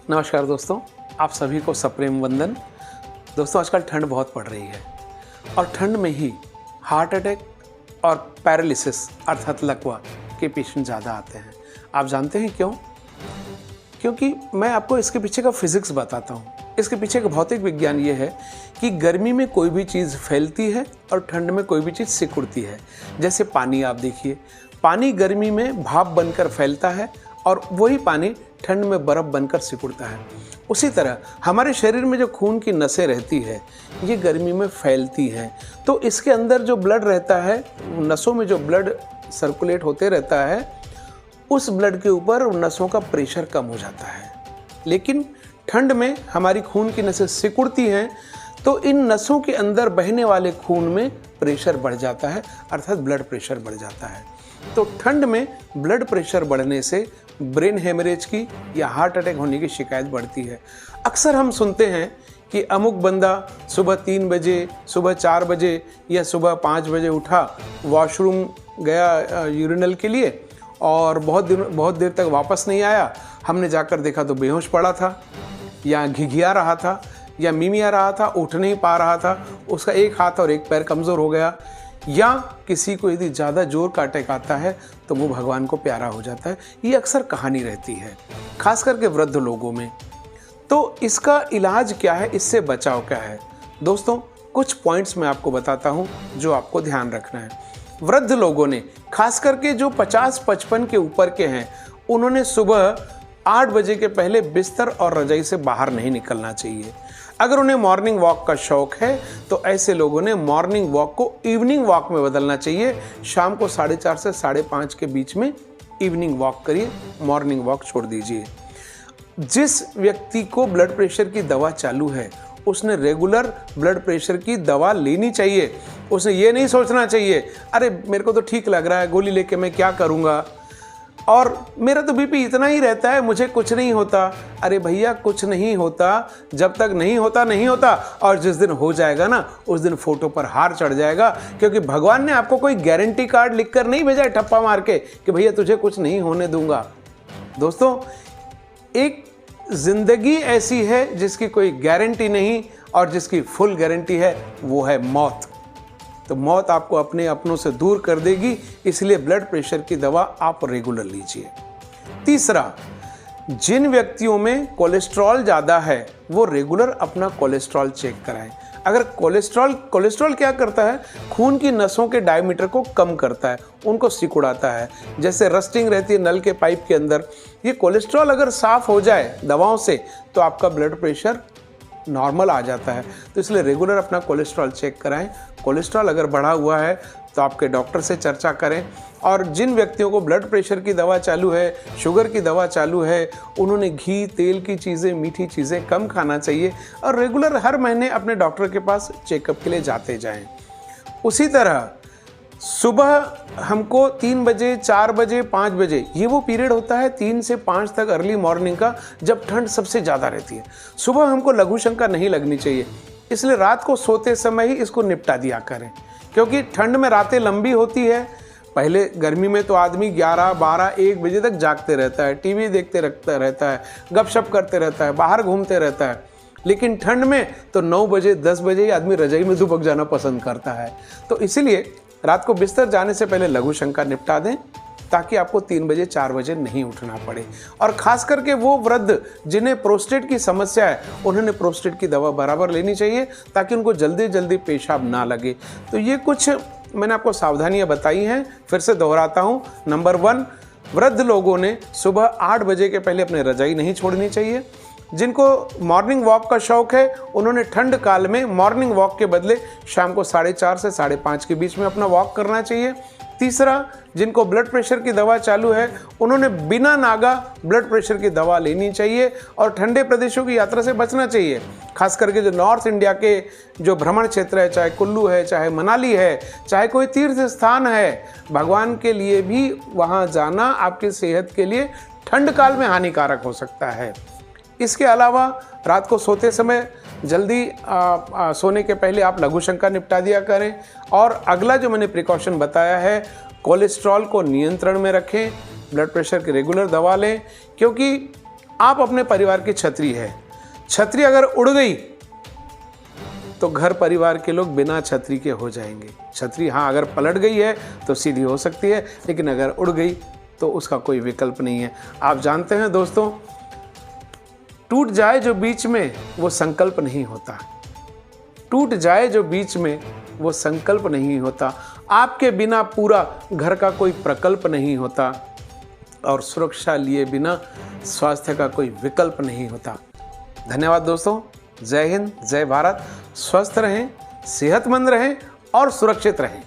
नमस्कार दोस्तों, आप सभी को सप्रेम वंदन। दोस्तों, आजकल ठंड बहुत पड़ रही है और ठंड में ही हार्ट अटैक और पैरालिसिस अर्थात लकवा के पेशेंट ज़्यादा आते हैं। आप जानते हैं क्यों? क्योंकि मैं आपको इसके पीछे का फिजिक्स बताता हूँ। इसके पीछे का भौतिक विज्ञान ये है कि गर्मी में कोई भी चीज़ फैलती है और ठंड में कोई भी चीज़ सिकुड़ती है। जैसे पानी, आप देखिए, पानी गर्मी में भाप बनकर फैलता है और वही पानी ठंड में बर्फ़ बनकर सिकुड़ता है। उसी तरह हमारे शरीर में जो खून की नसें रहती है, ये गर्मी में फैलती हैं। तो इसके अंदर जो ब्लड रहता है, नसों में जो ब्लड सर्कुलेट होते रहता है, उस ब्लड के ऊपर नसों का प्रेशर कम हो जाता है। लेकिन ठंड में हमारी खून की नसें सिकुड़ती हैं, तो इन नसों के अंदर बहने वाले खून में प्रेशर बढ़ जाता है, अर्थात ब्लड प्रेशर बढ़ जाता है। तो ठंड में ब्लड प्रेशर बढ़ने से ब्रेन हेमरेज की या हार्ट अटैक होने की शिकायत बढ़ती है। अक्सर हम सुनते हैं कि अमुक बंदा सुबह 3 बजे, सुबह 4 बजे या सुबह 5 बजे उठा, वॉशरूम गया यूरिनल के लिए और बहुत देर तक वापस नहीं आया। हमने जाकर देखा तो बेहोश पड़ा था या घिघिया रहा था या मिमिया रहा था, उठ नहीं पा रहा था, उसका एक हाथ और एक पैर कमज़ोर हो गया। या किसी को यदि ज़्यादा जोर का अटैक आता है तो वो भगवान को प्यारा हो जाता है। ये अक्सर कहानी रहती है, खास करके वृद्ध लोगों में। तो इसका इलाज क्या है, इससे बचाव क्या है? दोस्तों, कुछ पॉइंट्स मैं आपको बताता हूँ जो आपको ध्यान रखना है। वृद्ध लोगों ने, खास करके जो 50-55 के ऊपर के हैं, उन्होंने सुबह 8 बजे के पहले बिस्तर और रजाई से बाहर नहीं निकलना चाहिए। अगर उन्हें मॉर्निंग वॉक का शौक है तो ऐसे लोगों ने मॉर्निंग वॉक को इवनिंग वॉक में बदलना चाहिए। शाम को 4:30 से 5:30 के बीच में इवनिंग वॉक करिए, मॉर्निंग वॉक छोड़ दीजिए। जिस व्यक्ति को ब्लड प्रेशर की दवा चालू है, उसने रेगुलर ब्लड प्रेशर की दवा लेनी चाहिए। उसे ये नहीं सोचना चाहिए, अरे मेरे को तो ठीक लग रहा है, गोली लेके मैं क्या करूँगा, और मेरा तो बीपी इतना ही रहता है, मुझे कुछ नहीं होता। अरे भैया, कुछ नहीं होता जब तक नहीं होता नहीं होता, और जिस दिन हो जाएगा ना, उस दिन फोटो पर हार चढ़ जाएगा। क्योंकि भगवान ने आपको कोई गारंटी कार्ड लिखकर नहीं भेजा है ठप्पा मार के कि भैया तुझे कुछ नहीं होने दूंगा। दोस्तों, एक जिंदगी ऐसी है जिसकी कोई गारंटी नहीं, और जिसकी फुल गारंटी है वो है मौत। तो मौत आपको अपने अपनों से दूर कर देगी, इसलिए ब्लड प्रेशर की दवा आप रेगुलर लीजिए। तीसरा, जिन व्यक्तियों में कोलेस्ट्रॉल ज़्यादा है वो रेगुलर अपना कोलेस्ट्रॉल चेक कराएं। अगर कोलेस्ट्रॉल क्या करता है? खून की नसों के डायमीटर को कम करता है, उनको सिकुड़ाता है। जैसे रस्टिंग रहती है नल के पाइप के अंदर, ये कोलेस्ट्रॉल अगर साफ़ हो जाए दवाओं से तो आपका ब्लड प्रेशर नॉर्मल आ जाता है। तो इसलिए रेगुलर अपना कोलेस्ट्रॉल चेक कराएं। कोलेस्ट्रॉल अगर बढ़ा हुआ है तो आपके डॉक्टर से चर्चा करें। और जिन व्यक्तियों को ब्लड प्रेशर की दवा चालू है, शुगर की दवा चालू है, उन्होंने घी, तेल की चीज़ें, मीठी चीज़ें कम खाना चाहिए और रेगुलर हर महीने अपने डॉक्टर के पास चेकअप के लिए जाते जाएं। उसी तरह सुबह हमको 3 बजे, 4 बजे, 5 बजे, ये वो पीरियड होता है 3 से 5 तक अर्ली मॉर्निंग का, जब ठंड सबसे ज़्यादा रहती है। सुबह हमको लघु शंका नहीं लगनी चाहिए, इसलिए रात को सोते समय ही इसको निपटा दिया करें। क्योंकि ठंड में रातें लंबी होती है। पहले गर्मी में तो आदमी 11, 12, 1 बजे तक जागते रहता है, टीवी देखते रहता है, गपशप करते रहता है, बाहर घूमते रहता है। लेकिन ठंड में तो 9 बजे, 10 बजे ही आदमी रजाई में दुबक जाना पसंद करता है। तो इसीलिए रात को बिस्तर जाने से पहले लघु शंका निपटा दें, ताकि आपको 3 बजे, 4 बजे नहीं उठना पड़े। और ख़ास करके वो वृद्ध जिन्हें प्रोस्टेट की समस्या है, उन्होंने प्रोस्टेट की दवा बराबर लेनी चाहिए, ताकि उनको जल्दी जल्दी पेशाब ना लगे। तो ये कुछ मैंने आपको सावधानियां बताई हैं, फिर से दोहराता हूँ। नंबर 1, वृद्ध लोगों ने सुबह 8 बजे के पहले अपने रजाई नहीं छोड़नी चाहिए। जिनको मॉर्निंग वॉक का शौक है, उन्होंने ठंड काल में मॉर्निंग वॉक के बदले शाम को 4:30 से 5:30 के बीच में अपना वॉक करना चाहिए। तीसरा, जिनको ब्लड प्रेशर की दवा चालू है, उन्होंने बिना नागा ब्लड प्रेशर की दवा लेनी चाहिए और ठंडे प्रदेशों की यात्रा से बचना चाहिए। खास करके जो नॉर्थ इंडिया के जो भ्रमण क्षेत्र है, चाहे कुल्लू है, चाहे मनाली है, चाहे कोई तीर्थ स्थान है, भगवान के लिए भी वहाँ जाना आपकी सेहत के लिए ठंड काल में हानिकारक हो सकता है। इसके अलावा रात को सोते समय जल्दी सोने के पहले आप लघु शंका निपटा दिया करें। और अगला जो मैंने प्रिकॉशन बताया है, कोलेस्ट्रॉल को नियंत्रण में रखें, ब्लड प्रेशर की रेगुलर दवा लें, क्योंकि आप अपने परिवार की छतरी है। छतरी अगर उड़ गई तो घर परिवार के लोग बिना छतरी के हो जाएंगे। छतरी हाँ अगर पलट गई है तो सीधी हो सकती है, लेकिन अगर उड़ गई तो उसका कोई विकल्प नहीं है। आप जानते हैं दोस्तों, टूट जाए जो बीच में वो संकल्प नहीं होता। टूट जाए जो बीच में वो संकल्प नहीं होता। आपके बिना पूरा घर का कोई प्रकल्प नहीं होता, और सुरक्षा लिए बिना स्वास्थ्य का कोई विकल्प नहीं होता। धन्यवाद दोस्तों। जय हिंद, जय भारत। स्वस्थ रहें, सेहतमंद रहें और सुरक्षित रहें।